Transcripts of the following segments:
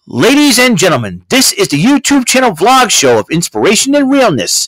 Ladies and gentlemen, this is the YouTube channel vlog show of inspiration and realness.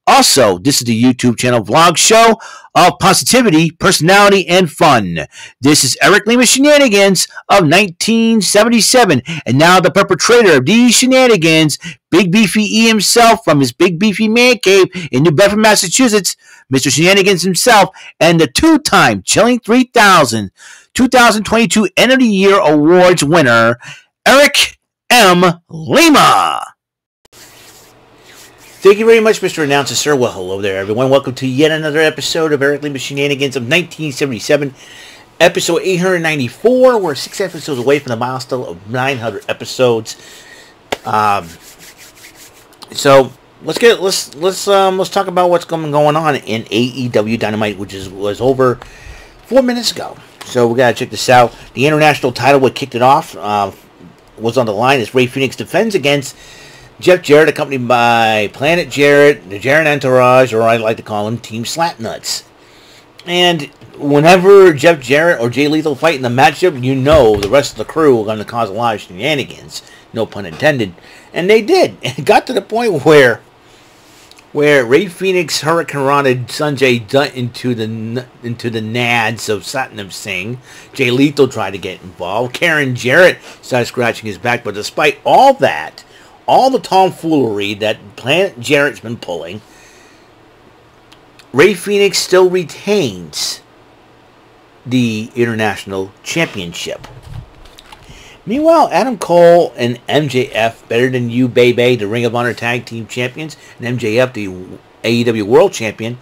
Also, this is the YouTube channel vlog show of positivity, personality, and fun. This is Eric Lima Shenanigans of 1977, and now the perpetrator of these shenanigans, Big Beefy E himself from his Big Beefy Man Cave in New Bedford, Massachusetts, Mr. Shenanigans himself, and the two-time Chilling 3000 2022 End of the Year Awards winner, Eric M. Lima. Thank you very much, Mr. Announcer, sir. Well, hello there, everyone. Welcome to yet another episode of Eric Lima Shenanigans of 1977, episode 894. We're 6 episodes away from the milestone of 900 episodes. So let's talk about what's going on in AEW Dynamite, which was over 4 minutes ago. So we gotta check this out. The international title, what kicked it off, was on the line as Rey Fenix defends against Jeff Jarrett, accompanied by Planet Jarrett, the Jarrett Entourage, or I like to call him Team Slapnuts. And whenever Jeff Jarrett or Jay Lethal fight in the matchup, you know the rest of the crew are going to cause a lot of shenanigans. No pun intended. And they did. It got to the point where Rey Fenix, Hurricane Rana, Sanjay Dutt into the nads of Satnam Singh. Jay Lethal tried to get involved. Karen Jarrett started scratching his back. But despite all that, all the tomfoolery that Planet Jarrett's been pulling, Rey Fenix still retains the International Championship. Meanwhile, Adam Cole and MJF, Better Than You, Baby, the Ring of Honor Tag Team Champions, and MJF, the AEW World Champion,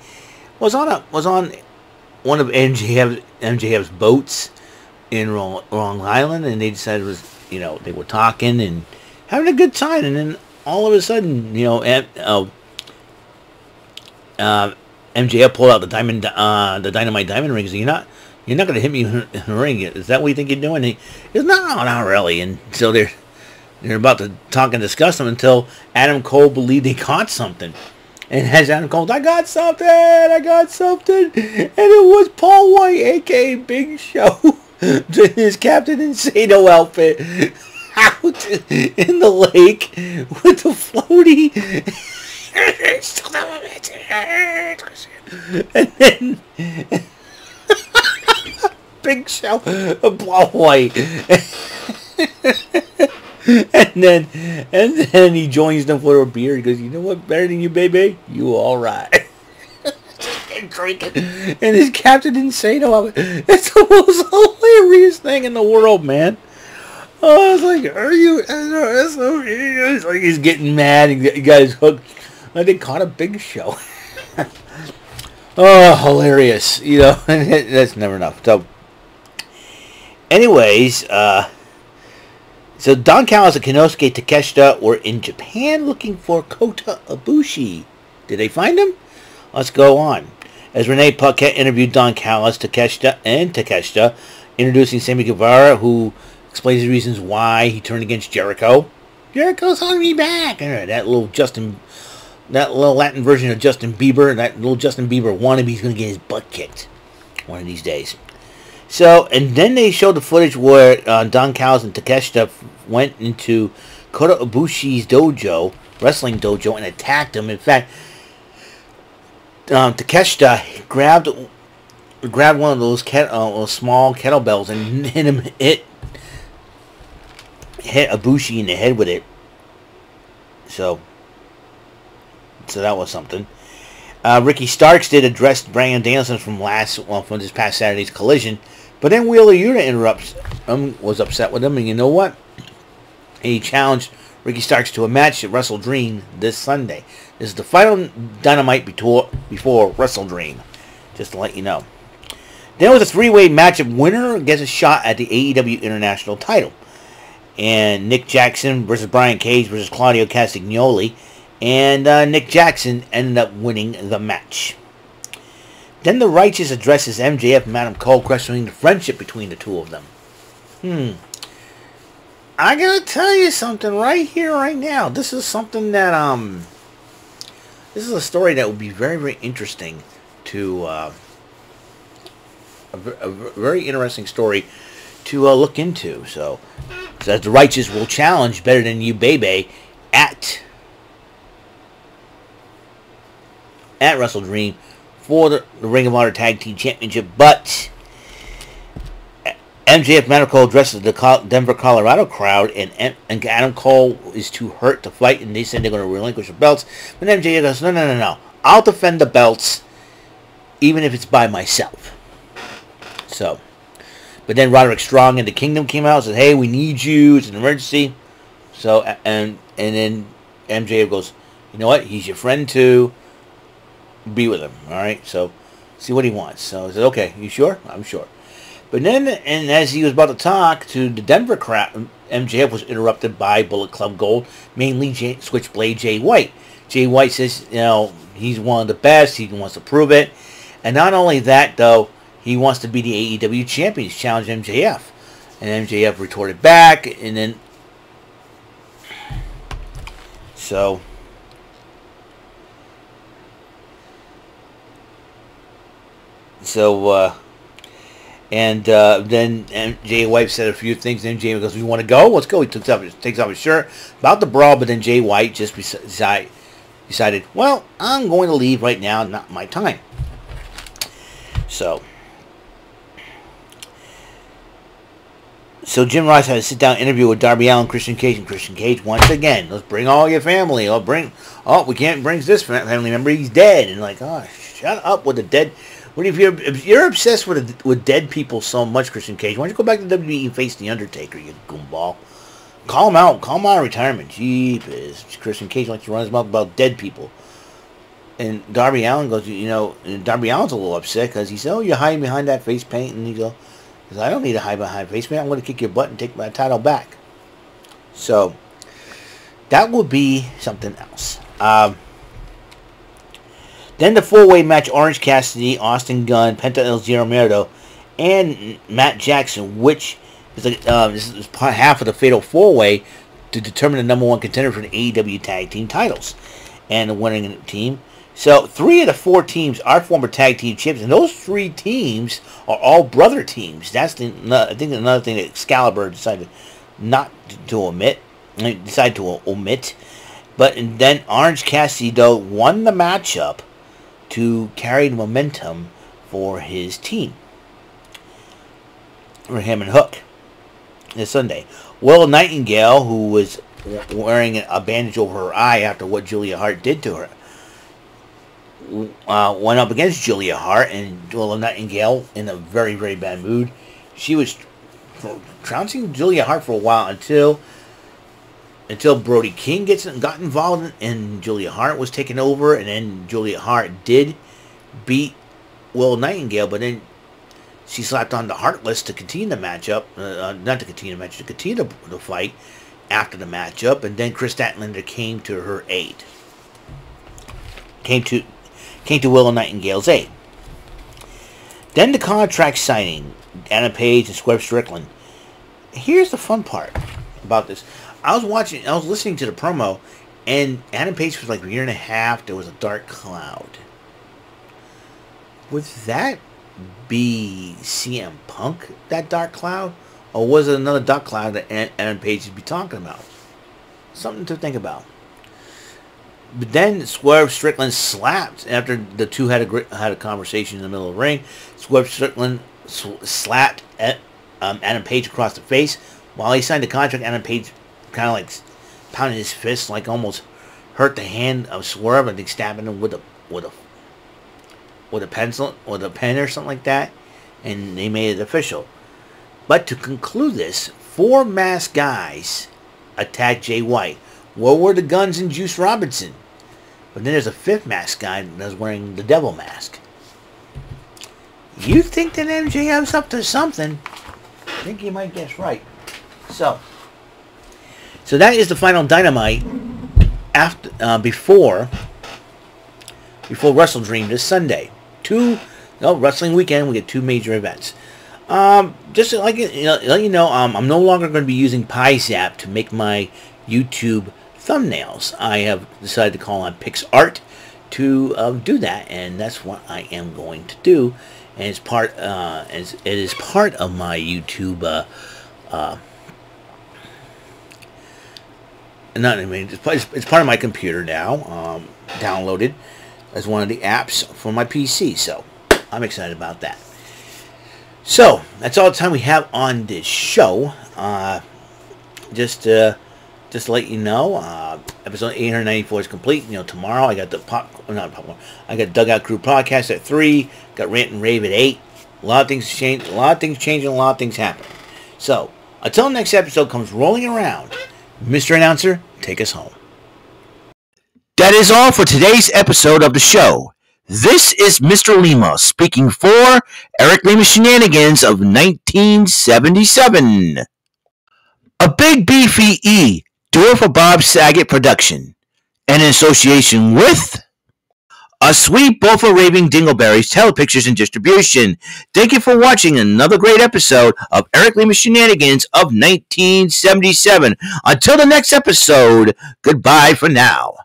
was on one of MJF's boats in Long Island, and they decided they were talking and having a good time, and then all of a sudden, MJF pulled out the Dynamite diamond ring. So you're not going to hit me in the ring. Is that what you think you're doing? He goes, no, not really. And so they're about to talk and discuss them until Adam Cole believed he caught something. And as Adam Cole, I got something. And it was Paul White, a.k.a. Big Show, in his Captain Insano outfit, out in the lake with the floaty. And then Big Show, Paul White, and then he joins them for a beer. He goes, you know what? Better Than You, Baby. You all right? And drinking, and his Captain Insano of it. It's the most hilarious thing in the world, man. Oh, I was like, are you? It's like he's getting mad. He got his hook. Like they caught a Big Show. Oh, hilarious. That's never enough. So, anyways, so Don Callis and Konosuke Takeshita were in Japan looking for Kota Ibushi. Did they find him? Let's go on. As Renee Paquette interviewed Don Callis, Takeshita, introducing Sammy Guevara, who explains the reasons why he turned against Jericho. Jericho's holding me back. That little Latin version of Justin Bieber, that little Justin Bieber wannabe, he's going to get his butt kicked one of these days. So, and then they showed the footage where Don Callis and Takeshita went into Kota Ibushi's wrestling dojo, and attacked him. In fact, Takeshita grabbed one of those small kettlebells and hit Ibushi in the head with it. So that was something. Ricky Starks did address Bryan Danielson from this past Saturday's Collision, but then Wheeler Yuta was upset with him, and you know what? He challenged Ricky Starks to a match at WrestleDream this Sunday. This is the final Dynamite before WrestleDream, just to let you know. Then was a three-way matchup. Winner gets a shot at the AEW International title, and Nick Jackson versus Brian Cage versus Claudio Castagnoli. And Nick Jackson ended up winning the match. Then the Righteous addresses MJF and Adam Cole, questioning the friendship between the two of them. I gotta tell you something right here, right now. This is something that, this is a story that would be very, very interesting to, a very interesting story to look into. So, says the Righteous will challenge Better Than You Baby at WrestleDream for the Ring of Honor Tag Team Championship, but MJF Medical addresses the Denver, Colorado crowd, and Adam Cole is too hurt to fight, and they said they're going to relinquish the belts. But MJF goes, no. I'll defend the belts, even if it's by myself. So, but then Roderick Strong and the Kingdom came out and said, hey, we need you. It's an emergency. So, and then MJF goes, you know what? He's your friend too. Be with him. All right. So, see what he wants. So I said, okay, you sure? I'm sure. But then, and as he was about to talk to the Denver crowd, MJF was interrupted by Bullet Club Gold, mainly Switchblade Jay White. Jay White says, he's one of the best. He wants to prove it. And not only that, though, he wants to be the AEW champion. He's challenged MJF. And MJF retorted back. And then, then Jay White said a few things. Then Jay goes, "We want to go? Let's go." He takes off his shirt, about to brawl, but then Jay White just decided, well, I'm going to leave right now. Not my time. So Jim Ross had a sit-down interview with Darby Allin, Christian Cage, and Christian Cage once again. Let's bring all your family. We can't bring this family member. He's dead. And like, oh, shut up with the dead. If you're obsessed with dead people so much, Christian Cage, why don't you go back to WWE and face The Undertaker, you goomball? Call him out. Call him out of retirement. Jeepers. Christian Cage likes to run his mouth about dead people. And Darby Allin goes, and Darby Allin's a little upset because he said, oh, you're hiding behind that face paint. And he goes, I don't need to hide behind face paint. I'm going to kick your butt and take my title back. So, that will be something else. Then the four-way match, Orange Cassidy, Austin Gunn, Penta El Zero Miedo, and Matt Jackson, which is this is half of the fatal four-way to determine the number one contender for the AEW Tag Team titles and the winning team. So 3 of the 4 teams are former tag team champions, and those 3 teams are all brother teams. That's I think another thing that Excalibur decided not to omit. But then Orange Cassidy, though, won the matchup to carry the momentum for his team, for him and Hook, this Sunday. Willow Nightingale, who was wearing a bandage over her eye after what Julia Hart did to her, went up against Julia Hart, and Willow Nightingale in a very, very bad mood. She was trouncing Julia Hart for a while until Brody King got involved, and Julia Hart was taken over, and then Julia Hart did beat Willow Nightingale, but then she slapped on the Heartless to continue the matchup, to continue the fight after the matchup, and then Chris Statlander came to her aid. Came to Willow Nightingale's aid. Then the contract signing, Adam Page and Swerve Strickland. Here's the fun part about this. I was listening to the promo, and Adam Page was like a year and a half. There was a dark cloud. Would that be CM Punk, that dark cloud? Or was it another dark cloud that Adam Page would be talking about? Something to think about. But then Swerve Strickland slapped, after the two had a conversation in the middle of the ring. Swerve Strickland slapped Adam Page across the face. While he signed the contract, Adam Page kind of like pounded his fist, like almost hurt the hand of Swerve. I think stabbing him with a pencil or a pen or something like that, and they made it official. But to conclude this, 4 masked guys attacked Jay White. Where were the Guns and Juice Robinson? But then there's a 5th masked guy that's wearing the devil mask. You think that MJF's up to something? I think you might guess right. So that is the final Dynamite before WrestleDream this Sunday. Wrestling weekend, we get 2 major events. Just to let you know, I'm no longer going to be using PieZap to make my YouTube thumbnails. I have decided to call on PixArt to do that, and that's what I am going to do. And it is part of my YouTube Not, I mean, it's part of my computer now. Downloaded as one of the apps for my PC, so I'm excited about that. So that's all the time we have on this show. Just to let you know, episode 894 is complete. Tomorrow I got I got Dugout Crew podcast at 3. Got Rant and Rave at 8. A lot of things change. A lot of things change, and a lot of things happen. So until the next episode comes rolling around, Mr. Announcer, take us home. That is all for today's episode of the show. This is Mr. Lima speaking for Eric Lima Shenanigans of 1977. A Big Beefy E, do it for Bob Saget production. And in association with A Sweet Bowl for Raving Dingleberries Telepictures and Distribution. Thank you for watching another great episode of Eric Lima Shenanigans of 1977. Until the next episode, goodbye for now.